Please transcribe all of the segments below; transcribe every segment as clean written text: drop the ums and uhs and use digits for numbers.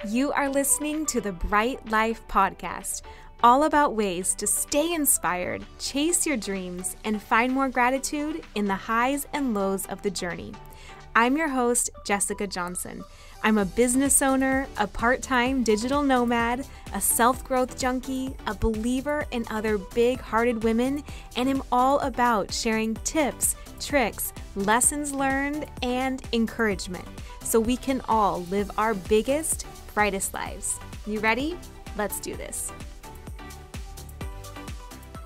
You are listening to the Bright Life Podcast, all about ways to stay inspired, chase your dreams, and find more gratitude in the highs and lows of the journey. I'm your host, Jessica Johnson. I'm a business owner, a part-time digital nomad, a self-growth junkie, a believer in other big-hearted women, and am all about sharing tips, tricks, lessons learned, and encouragement so we can all live our biggest, brightest lives. You ready? Let's do this.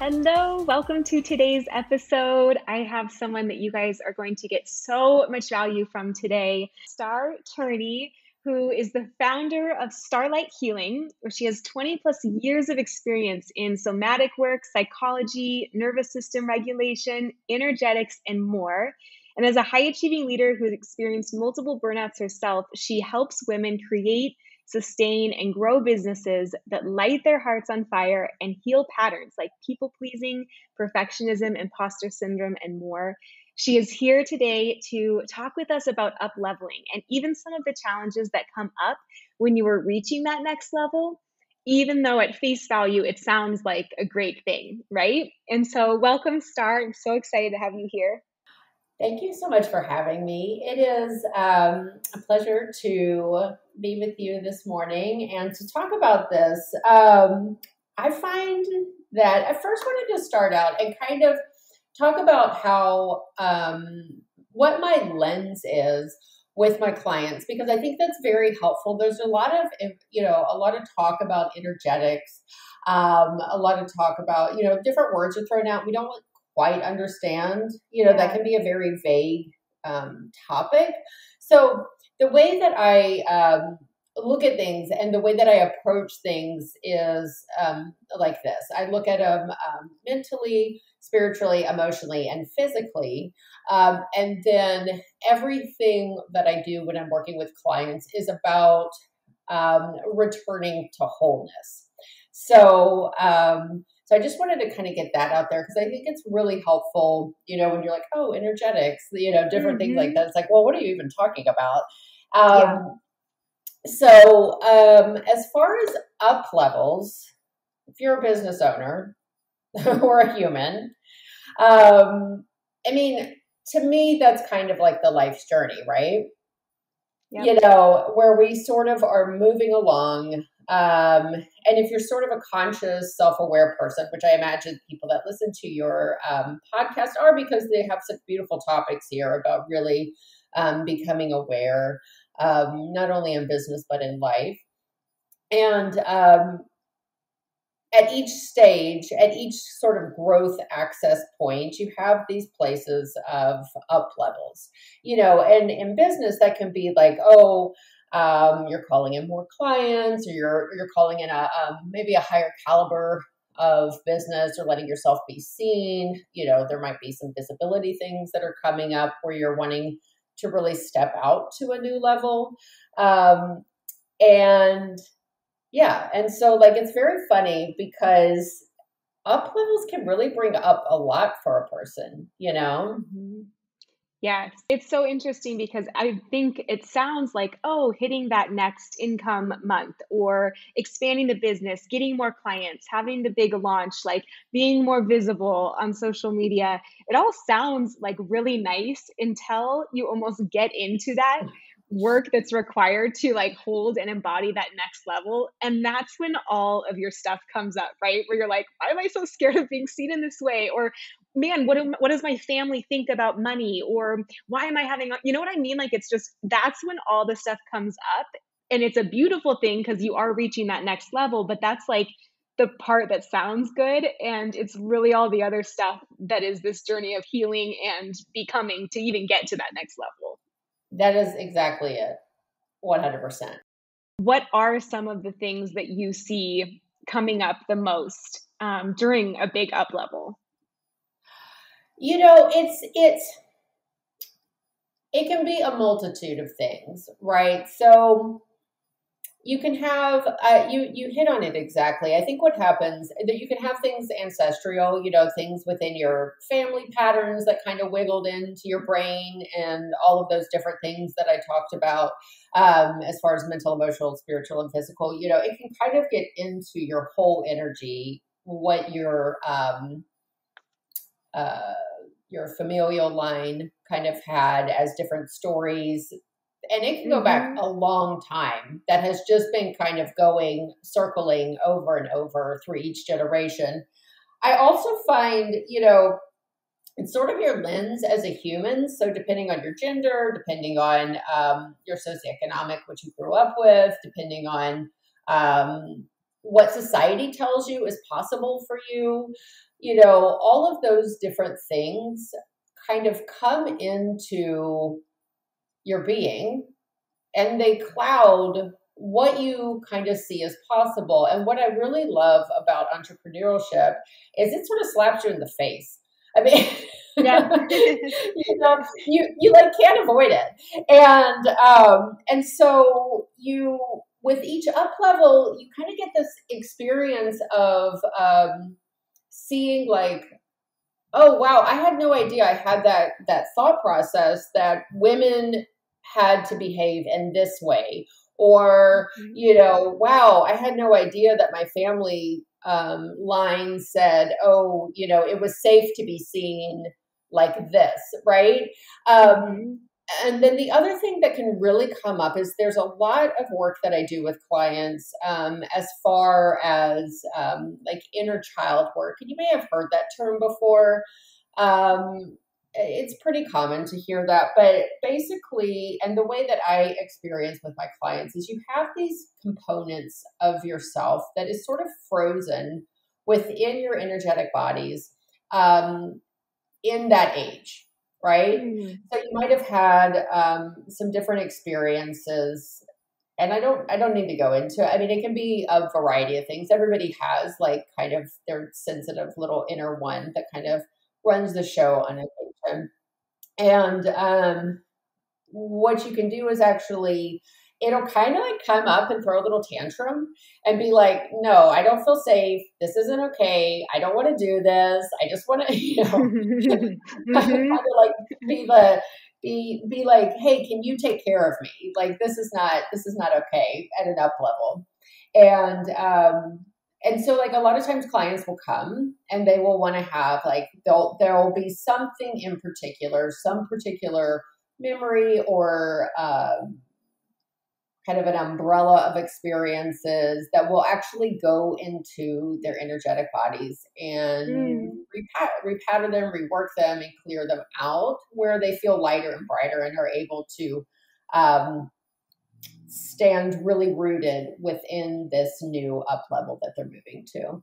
Hello, welcome to today's episode. I have someone that you guys are going to get so much value from today, Starre Tearney, who is the founder of Starlight Healing, where she has 20 plus years of experience in somatic work, psychology, nervous system regulation, energetics, and more. And as a high achieving leader who has experienced multiple burnouts herself, she helps women create, sustain, and grow businesses that light their hearts on fire and heal patterns like people-pleasing, perfectionism, imposter syndrome, and more. She is here today to talk with us about up-leveling and even some of the challenges that come up when you are reaching that next level, even though at face value, it sounds like a great thing, right? And so welcome, Starre. I'm so excited to have you here. Thank you so much for having me. It is a pleasure to be with you this morning and to talk about this. I find that I first wanted to start out and kind of talk about how, what my lens is with my clients, because I think that's very helpful. There's a lot of talk about energetics, a lot of talk about, different words are thrown out. We don't quite understand, that can be a very vague topic. So the way that I look at things and the way that I approach things is like this. I look at them mentally, spiritually, emotionally, and physically. And then everything that I do when I'm working with clients is about returning to wholeness. So I just wanted to kind of get that out there because I think it's really helpful, when you're like, oh, energetics, different things like that. It's like, well, what are you even talking about? So as far as up levels, if you're a business owner or a human, to me, that's kind of like the life's journey, right? Yep. Where we sort of are moving along. And if you're sort of a conscious, self-aware person, which I imagine people that listen to your podcast are, because they have such beautiful topics here about really becoming aware, not only in business, but in life. And at each stage, at each sort of growth access point, you have these places of up levels, and in business that can be like, you're calling in more clients, or you're calling in maybe a higher caliber of business, or letting yourself be seen. There might be some visibility things that are coming up where you're wanting to really step out to a new level. And so it's very funny because up levels can really bring up a lot for a person, Mm-hmm. Yes, it's so interesting because I think it sounds like, hitting that next income month or expanding the business, getting more clients, having the big launch, like being more visible on social media. It all sounds like really nice until you almost get into that work that's required to hold and embody that next level. And that's when all of your stuff comes up, right? Where you're like, why am I so scared of being seen in this way? Or man, what does my family think about money? Or why am I having, you know what I mean? It's just, that's when all the stuff comes up. And it's a beautiful thing because you are reaching that next level, but that's the part that sounds good. And it's really all the other stuff that is this journey of healing and becoming to even get to that next level. That is exactly it. 100%. What are some of the things that you see coming up the most during a big up level? It can be a multitude of things, right? So, you can have you hit on it exactly. I think what happens that you can have things ancestral, things within your family patterns that kind of wiggled into your brain, and all of those different things that I talked about, as far as mental, emotional, spiritual, and physical. It can kind of get into your whole energy, what your familial line kind of had as different stories, and it can go back Mm-hmm. a long time, that has just been kind of circling over and over through each generation. I also find, it's sort of your lens as a human. So depending on your gender, depending on your socioeconomic, what you grew up with, depending on what society tells you is possible for you, all of those different things kind of come into your being, and they cloud what you kind of see as possible. And what I really love about entrepreneurship is it sort of slaps you in the face. I mean, Yeah. you like can't avoid it. And so you, with each up level, you kind of get this experience of seeing like, oh wow, I had no idea I had that thought process that women had to behave in this way. Or, Mhm. wow, I had no idea that my family line said, oh, it was safe to be seen like this, right? Um, Mhm. and then the other thing that can really come up is there's a lot of work that I do with clients, as far as like inner child work. And you may have heard that term before. It's pretty common to hear that, but basically, and the way that I experience with my clients is you have these components of yourself that is sort of frozen within your energetic bodies, um, in that age, right? Mm. So you might have had some different experiences, and I don't need to go into it. I mean, it can be a variety of things. Everybody has like kind of their sensitive little inner one that kind of runs the show on occasion. And what you can do is actually, it'll kind of like come up and throw a little tantrum and be like, no, I don't feel safe. This isn't okay. I don't want to do this. I just want to, kind Mhm. of like be like, hey, can you take care of me? Like this is not okay at an up level. And so like a lot of times clients will come and they will want to have like there'll be something in particular, some particular memory, or kind of an umbrella of experiences that will actually go into their energetic bodies and Mm. repattern them, rework them, and clear them out, where they feel lighter and brighter and are able to um, stand really rooted within this new up level that they're moving to.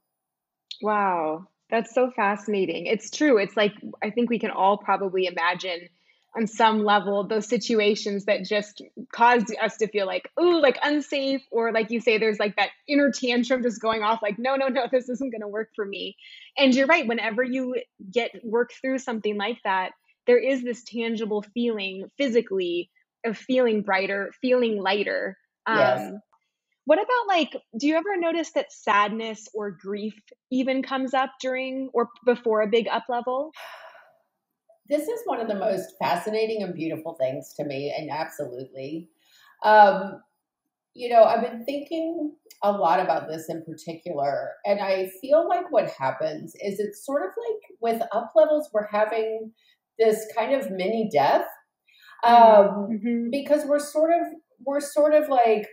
Wow, that's so fascinating. It's true. It's like I think we can all probably imagine on some level those situations that just caused us to feel like, ooh, like unsafe, or like you say, there's like that inner tantrum just going off, like, no, no, no, this isn't going to work for me. And you're right. Whenever you get work through something like that, there is this tangible feeling physically of feeling brighter, feeling lighter. Yes. What about like, do you ever notice that sadness or grief even comes up during or before a big up level? This is one of the most fascinating and beautiful things to me, and absolutely. Um, I've been thinking a lot about this in particular, and I feel like what happens is it's sort of like with up levels, we're having this kind of mini death, Mm, um, mhm. because we're sort of like,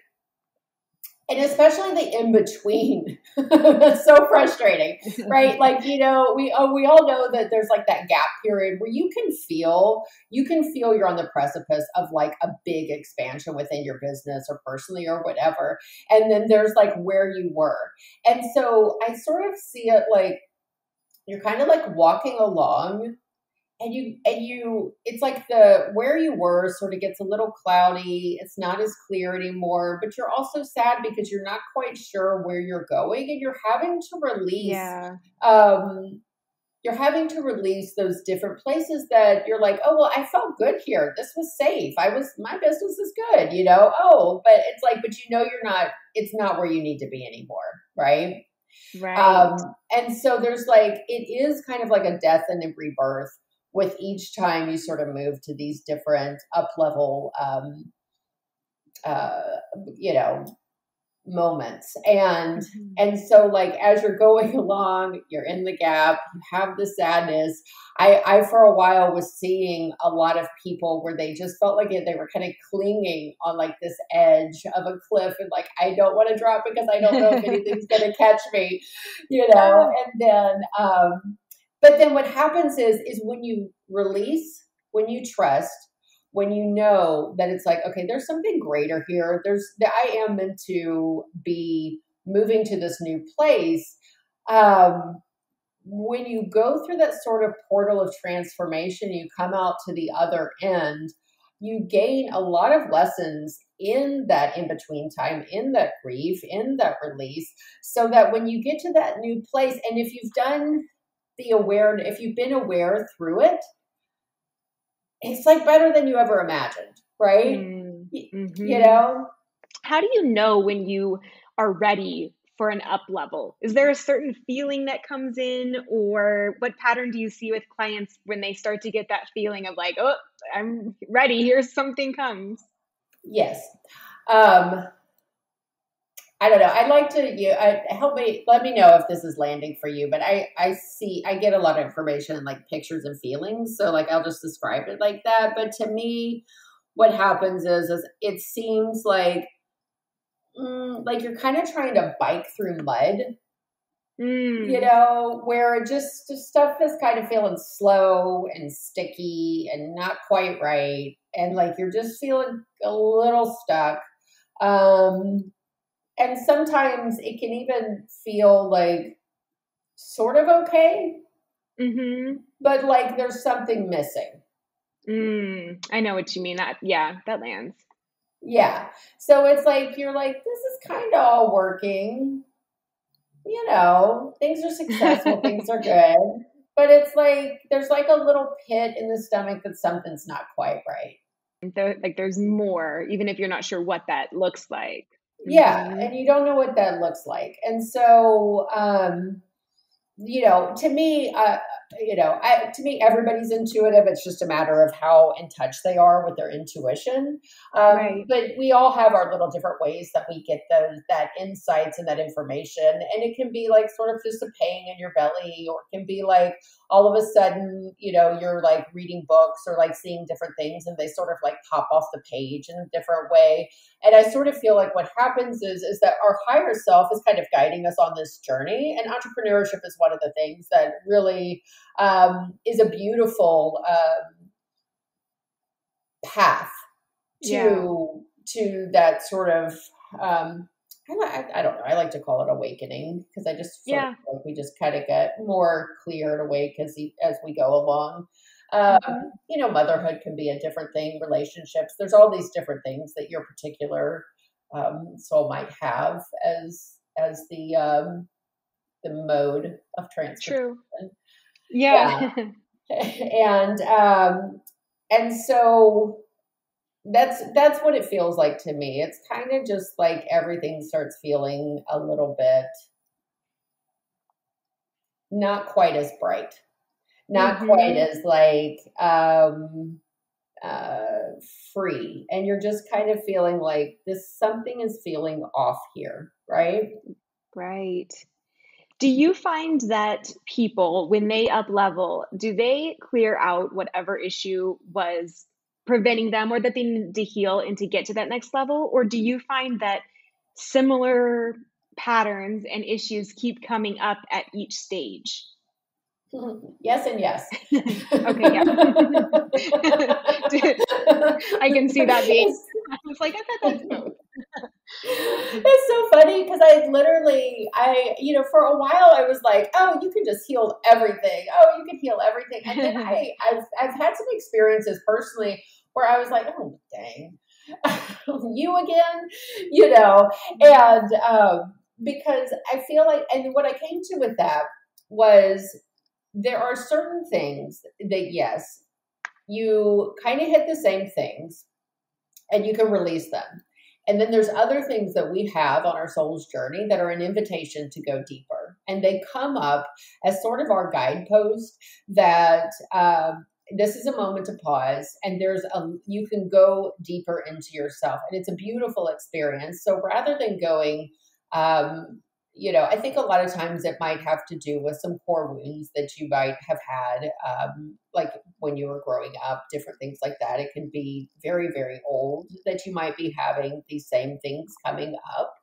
and especially the in between. That's so frustrating, right? Like, we all know that there's like that gap period where you can feel you're on the precipice of like a big expansion within your business or personally or whatever. And then there's like where you were. And so I sort of see it like you're kind of like walking along, and you it's like the where you were sort of gets a little cloudy, it's not as clear anymore, but you're also sad because you're not quite sure where you're going, and you're having to release Yeah. um you're having to release those different places that you're like, oh, well, I felt good here. This was safe. My business is good, you know? Oh, but it's like, but it's not where you need to be anymore. Right. Right. And so there's like, it is kind of like a death and a rebirth with each time you sort of move to these different up level, uh, you know, moments. And so like, as you're going along, you're in the gap, you have the sadness. I for a while was seeing a lot of people where they just felt like they were kind of clinging on like this edge of a cliff and like, I don't want to drop because I don't know if anything's going to catch me, you know? And then, but then what happens is when you release, when you trust, when you know that it's like, okay, there's something greater here. I am meant to be moving to this new place. When you go through that sort of portal of transformation, you come out to the other end, you gain a lot of lessons in that in-between time, in that grief, in that release, so that when you get to that new place, and if you've done if you've been aware through it, it's like better than you ever imagined, right? Mm-hmm. You know? How do you know when you are ready for an up level? Is there a certain feeling that comes in, or what pattern do you see with clients when they start to get that feeling of like, oh, I'm ready, here's something comes? Yes. I don't know. I'd like to let me know if this is landing for you, but I get a lot of information and like pictures and feelings. So like, I'll just describe it like that. But to me, what happens is it seems like you're kind of trying to bike through mud, you know, where just stuff is kind of feeling slow and sticky and not quite right. And like, you're just feeling a little stuck. And sometimes it can even feel like sort of okay, but like there's something missing. I know what you mean. That lands. Yeah. So it's like, you're like, this is kind of all working. You know, things are successful, things are good. But it's like, there's like a little pit in the stomach that something's not quite right. There's more, even if you're not sure what that looks like. Yeah. And you don't know what that looks like. And so, you know, to me, everybody's intuitive. It's just a matter of how in touch they are with their intuition. Right. But we all have our little different ways that we get that insights and that information. And it can be like sort of just a pang in your belly, or it can be like all of a sudden, you know, you're like reading books or like seeing different things and they sort of like pop off the page in a different way. And I sort of feel like what happens is that our higher self is kind of guiding us on this journey. And entrepreneurship is one of the things that really is a beautiful path to that sort of, I don't know, I like to call it awakening, because I just feel like we just kind of get more clear and awake as we go along. You know, motherhood can be a different thing, relationships. There's all these different things that your particular soul might have as the mode of transportation. True. Yeah. And so that's what it feels like to me. It's kind of just like everything starts feeling a little bit not quite as bright, not quite as like free, and you're just kind of feeling like something is feeling off here, right? Right. Do you find that people, when they up level, do they clear out whatever issue was preventing them or that they need to heal and to get to that next level? Or do you find that similar patterns and issues keep coming up at each stage? Yes and yes. Okay, yeah. I can see that being. I was like, I thought that's both. It's so funny because you know, for a while I was like, oh, you can just heal everything. Oh, you can heal everything. And then I've had some experiences personally where I was like, oh, dang, you again, you know, and because I feel like, and what I came to with that was there are certain things that, yes, you kind of hit the same things and you can release them. And then there's other things that we have on our soul's journey that are an invitation to go deeper. And they come up as sort of our guidepost that this is a moment to pause, and you can go deeper into yourself. And it's a beautiful experience. So rather than going, I think a lot of times it might have to do with some core wounds that you might have had, like when you were growing up, different things like that. It can be very, very old that you might be having these same things coming up.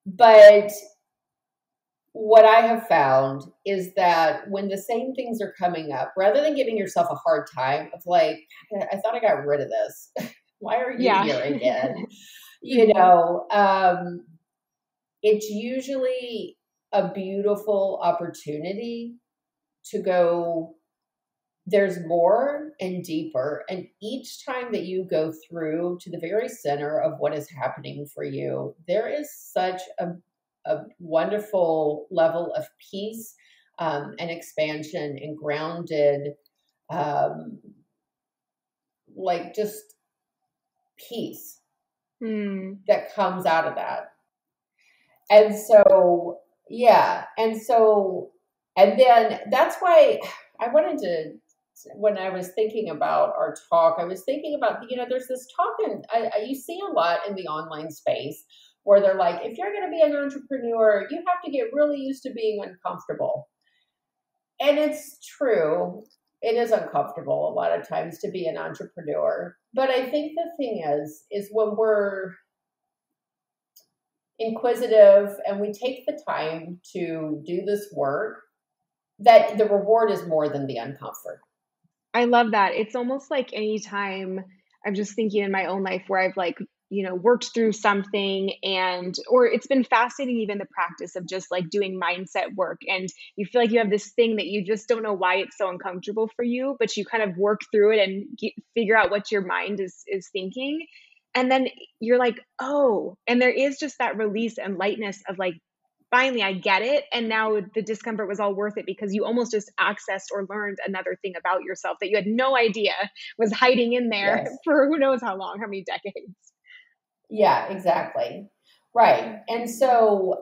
But what I have found is that when the same things are coming up, rather than giving yourself a hard time of like, I thought I got rid of this. Why are you Yeah. here again? It's usually a beautiful opportunity to go, there's more and deeper. And each time that you go through to the very center of what is happening for you, there is such a wonderful level of peace and expansion and grounded, like just peace that comes out of that. And so, yeah. And then that's why I wanted to, when I was thinking about our talk, I was thinking about, there's this talk, and you see a lot in the online space where they're like, if you're going to be an entrepreneur, you have to get really used to being uncomfortable. And it's true. It is uncomfortable a lot of times to be an entrepreneur. But I think the thing is when we're inquisitive and we take the time to do this work, that the reward is more than the uncomfort. I love that. It's almost like anytime I'm just thinking in my own life where I've worked through something or it's been fascinating, even the practice of just like doing mindset work. And you feel like you have this thing that you just don't know why it's so uncomfortable for you, but you kind of work through it and figure out what your mind is thinking. And then you're like, oh, and there is just that release and lightness of like, finally, I get it. And now the discomfort was all worth it because you almost just accessed or learned another thing about yourself that you had no idea was hiding in there Yes. for who knows how long, how many decades. Yeah, exactly. Right. And so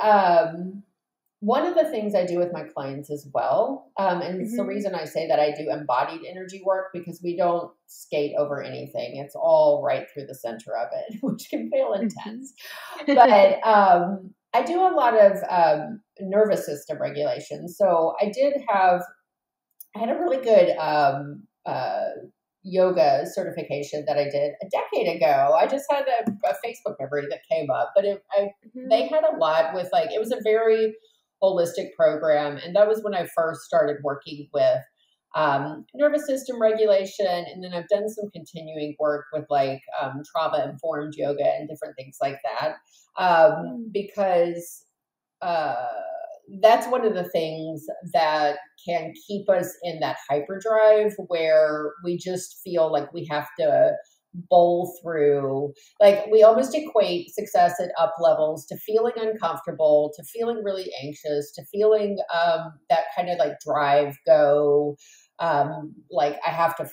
one of the things I do with my clients as well, and it's the reason I say that I do embodied energy work, because we don't skate over anything. It's all right through the center of it, which can feel intense. But I do a lot of nervous system regulation. So I had a really good yoga certification that I did a decade ago. I just had a Facebook memory that came up, but they had a lot with it was a very holistic program. And that was when I first started working with nervous system regulation. And then I've done some continuing work with trauma informed yoga and different things like that. Because that's one of the things that can keep us in that hyperdrive where we just feel like we have to bowl through. Like we almost equate success at up levels to feeling uncomfortable, to feeling really anxious, to feeling that kind of like drive, go, like I have to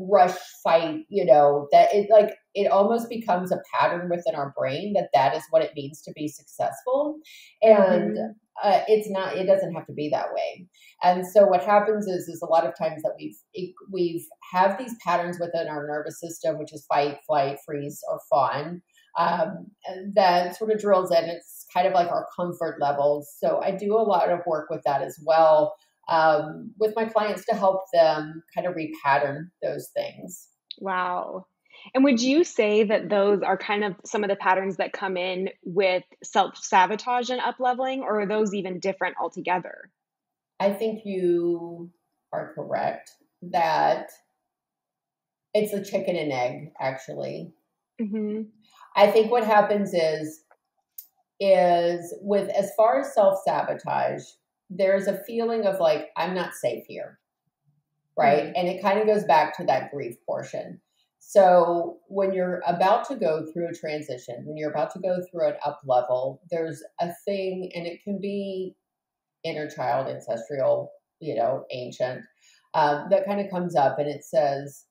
rush, fight, that it almost becomes a pattern within our brain that is what it means to be successful. And it doesn't have to be that way. And so what happens is a lot of times that we've have these patterns within our nervous system, which is fight, flight, freeze, or fawn, that sort of drills in. It's kind of like our comfort levels. So I do a lot of work with that as well, with my clients to help them kind of repattern those things. Wow. And would you say that those are kind of some of the patterns that come in with self-sabotage and up-leveling, or are those even different altogether? I think you are correct that it's a chicken and egg, actually. I think what happens is with as far as self-sabotage, there's a feeling of like, I'm not safe here, right? And it kind of goes back to that grief portion. So when you're about to go through a transition, when you're about to go through an up level, there's a thing, and it can be inner child, ancestral, ancient, that kind of comes up, and it says,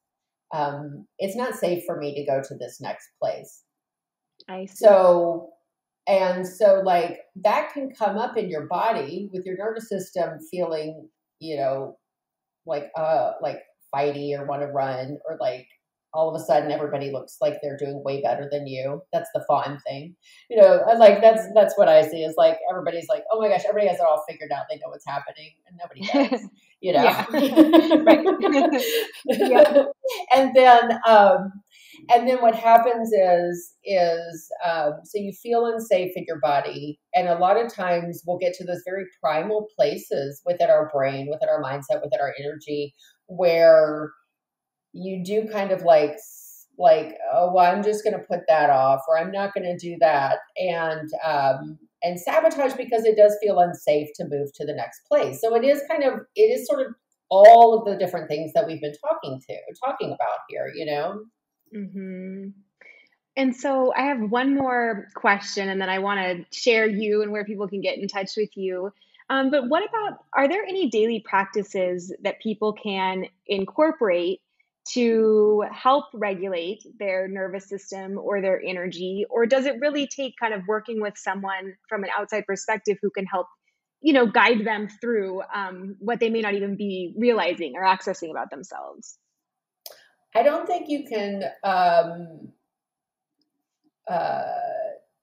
it's not safe for me to go to this next place. I see. So like that can come up in your body with your nervous system feeling, like fighty or want to run, or like all of a sudden everybody looks like they're doing way better than you. That's the fawn thing. Like that's what I see is like everybody's like, oh my gosh, everybody has it all figured out. They know what's happening and nobody does, Yeah. Right. Yep. and then what happens is so you feel unsafe in your body, and a lot of times we'll get to those very primal places within our brain, within our mindset, within our energy, where you do kind of like, oh, well, I'm just going to put that off, or I'm not going to do that, and sabotage, because it does feel unsafe to move to the next place. So it is sort of all of the different things that we've been talking about here, Mm-hmm. And so I have one more question, and then I want to share you and where people can get in touch with you. But what about, are there any daily practices that people can incorporate to help regulate their nervous system or their energy? Or does it really take kind of working with someone from an outside perspective who can help, guide them through what they may not even be realizing or accessing about themselves? I don't think you can. Uh,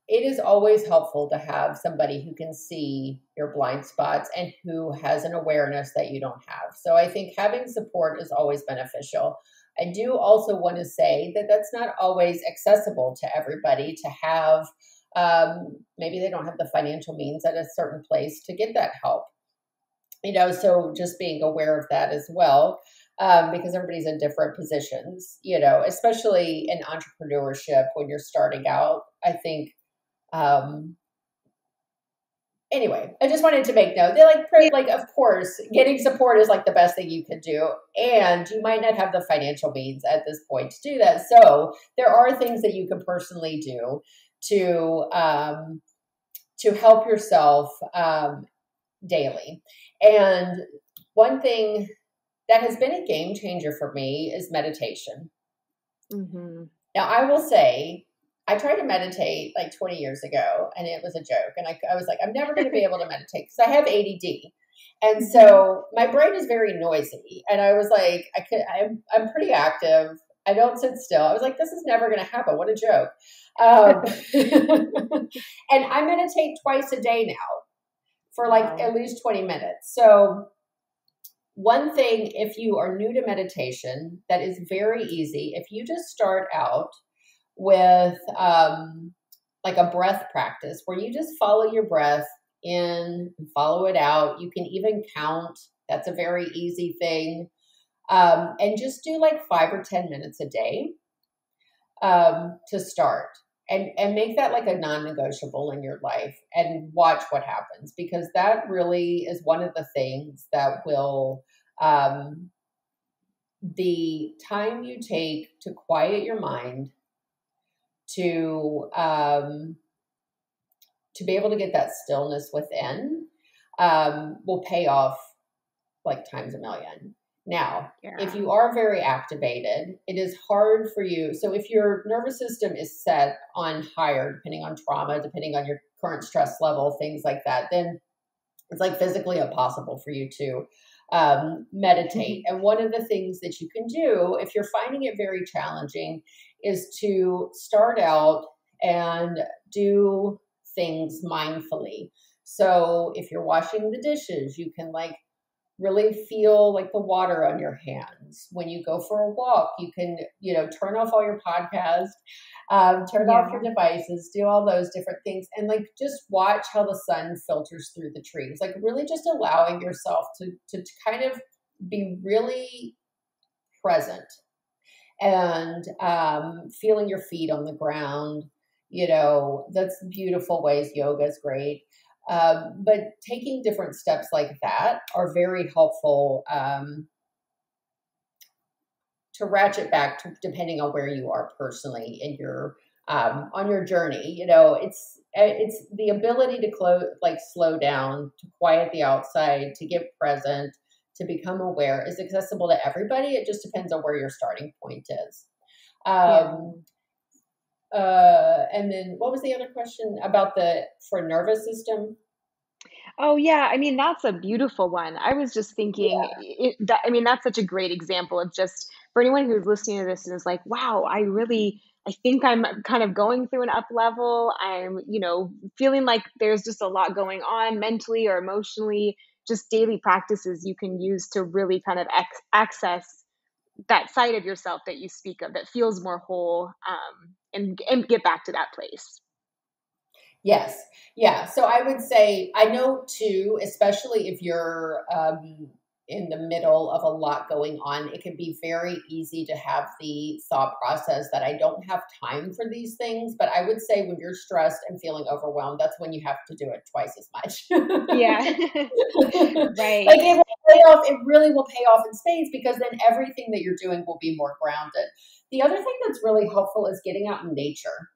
it is always helpful to have somebody who can see your blind spots and who has an awareness that you don't have. So I think having support is always beneficial. I do also want to say that that's not always accessible to everybody to have. Maybe they don't have the financial means at a certain place to get that help. So just being aware of that as well, because everybody's in different positions, especially in entrepreneurship when you're starting out. I think, anyway, I just wanted to make note. They like, of course, getting support is like the best thing you can do, and you might not have the financial means at this point to do that. So there are things that you can personally do to help yourself daily. And one thing that has been a game changer for me is meditation. Mm-hmm. Now, I will say, I tried to meditate like 20 years ago, and it was a joke. And I was like, I'm never going to be able to meditate because I have ADD. And so my brain is very noisy. And I was like, I'm pretty active. I don't sit still. I was like, this is never going to happen. What a joke. And I meditate twice a day now for like at least 20 minutes. So one thing, if you are new to meditation, that is very easy. If you just start out with like a breath practice where you just follow your breath in and follow it out. You can even count. That's a very easy thing. And just do like 5 or 10 minutes a day to start. And make that like a non-negotiable in your life, and watch what happens, because that really is one of the things that will, the time you take to quiet your mind, to be able to get that stillness within, will pay off like times a million. Now, if you are very activated, it is hard for you. So if your nervous system is set on higher, depending on trauma, depending on your current stress level, things like that, then it's like physically impossible for you to meditate. And one of the things that you can do, if you're finding it very challenging, is to start out and do things mindfully. So if you're washing the dishes, you can like really feel like the water on your hands. When you go for a walk, you can, turn off all your podcasts, turn off your devices, do all those different things, and like just watch how the sun filters through the trees. Like really just allowing yourself to kind of be really present, and feeling your feet on the ground. That's beautiful ways. Yoga is great. But taking different steps like that are very helpful to ratchet back to, depending on where you are personally in your on your journey. it's the ability to slow down, to quiet the outside, to get present, to become aware is accessible to everybody. It just depends on where your starting point is. Yeah. And then what was the other question about for nervous system? Oh yeah, I mean that's a beautiful one. I was just thinking I mean that's such a great example of just for anyone who's listening to this and is like, wow, I think I'm kind of going through an up level. I'm, feeling like there's just a lot going on mentally or emotionally, just daily practices you can use to really kind of access that side of yourself that you speak of that feels more whole, and get back to that place. Yes. Yeah. So I would say, I know too, especially if you're in the middle of a lot going on, it can be very easy to have the thought process that I don't have time for these things. But I would say when you're stressed and feeling overwhelmed, that's when you have to do it twice as much. Yeah. Like Right. it will pay off. It really will pay off in spades because then everything that you're doing will be more grounded. The other thing that's really helpful is getting out in nature.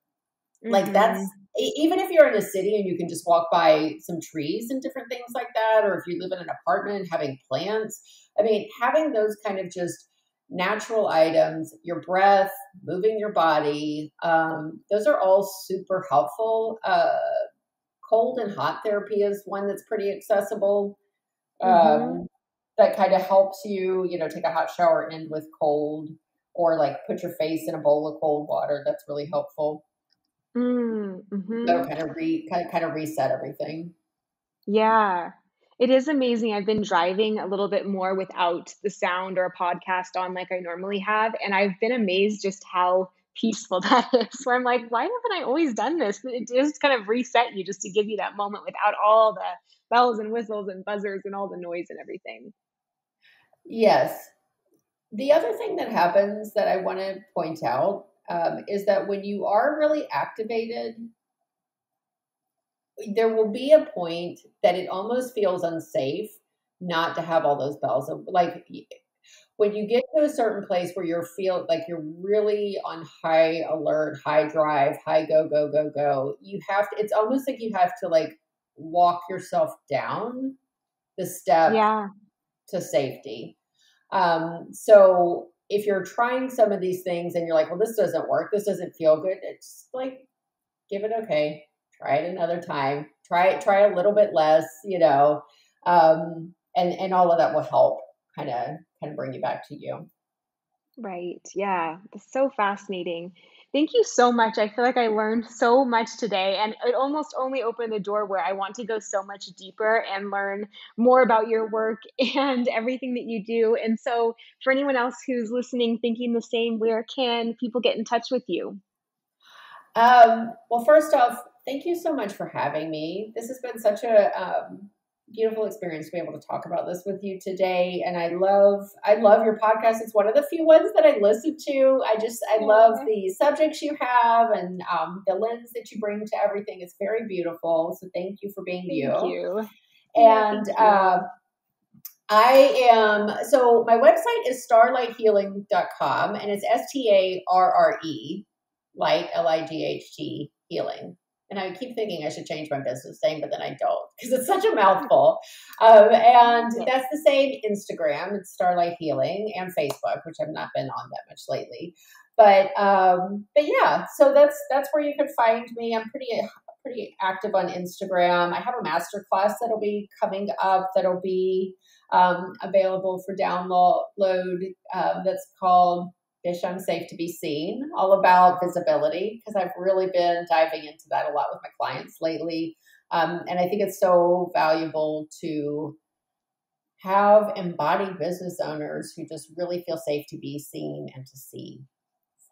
Like that's, Mhm. even if you're in a city and you can just walk by some trees and different things like that, or if you live in an apartment, having plants, I mean, having those kind of just natural items, your breath, moving your body, those are all super helpful. Cold and hot therapy is one that's pretty accessible. Mhm. That kind of helps you, take a hot shower, end with cold, or like put your face in a bowl of cold water. That's really helpful. That'll Mhm. kind of reset everything. Yeah. It is amazing. I've been driving a little bit more without the sound or a podcast on like I normally have, and I've been amazed just how peaceful that is. Where I'm like, "Why haven't I always done this?" It just kind of reset you just to give you that moment without all the bells and whistles and buzzers and all the noise and everything. Yes. The other thing that happens that I want to point out is that when you are really activated, there will be a point that it almost feels unsafe not to have all those bells. Like when you get to a certain place where you feel like you're really on high alert, high drive, high go, go, go, go, it's almost like you have to like walk yourself down the step Yeah. to safety. So if you're trying some of these things and you're like, well, this doesn't work, this doesn't feel good, it's like, give it okay. Try it another time. Try a little bit less, and all of that will help kind of bring you back to you. Right. Yeah. It's so fascinating. Thank you so much. I feel like I learned so much today, and it almost only opened the door where I want to go so much deeper and learn more about your work and everything that you do. And so, for anyone else who's listening, thinking the same, where can people get in touch with you? Well, first off, thank you so much for having me. This has been such a beautiful experience to be able to talk about this with you today. And I love your podcast. It's one of the few ones that I listen to. I love Aw, the subjects you have and the lens that you bring to everything. It's very beautiful. So thank you for being thank you. you. Yeah, And thank you. so my website is starlighthealing.com, and it's STARRE, light, LIGHT, healing. And I keep thinking I should change my business name, but then I don't because it's such a mouthful. And Love it. that's the same Instagram. It's Starlight Healing, and Facebook, which I've not been on that much lately. But yeah, so that's where you can find me. I'm pretty active on Instagram. I have a master class that'll be coming up that'll be available for download. That's called Fish Unsafe to Be Seen, all about visibility, because I've really been diving into that a lot with my clients lately. And I think it's so valuable to have embodied business owners who just really feel safe to be seen and to see.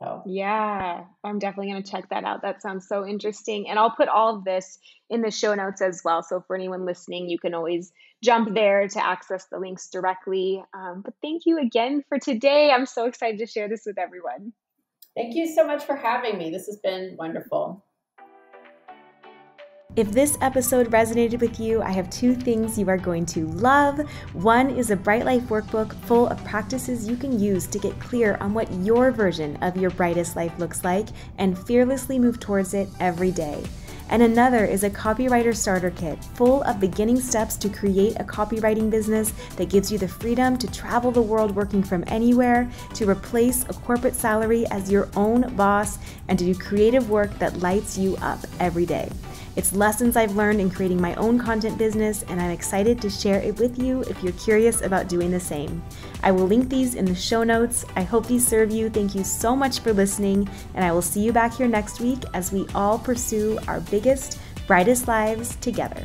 So Yeah, I'm definitely going to check that out. That sounds so interesting. And I'll put all of this in the show notes as well. So for anyone listening, you can always jump there to access the links directly. But thank you again for today. I'm so excited to share this with everyone. thank you so much for having me. This has been wonderful. If this episode resonated with you, I have two things you are going to love. One is a Bright Life workbook full of practices you can use to get clear on what your version of your brightest life looks like and fearlessly move towards it every day. And another is a copywriter starter kit full of beginning steps to create a copywriting business that gives you the freedom to travel the world working from anywhere, to replace a corporate salary as your own boss, and to do creative work that lights you up every day. It's lessons I've learned in creating my own content business, and I'm excited to share it with you if you're curious about doing the same. I will link these in the show notes. I hope these serve you. Thank you so much for listening, and I will see you back here next week as we all pursue our biggest, brightest lives together.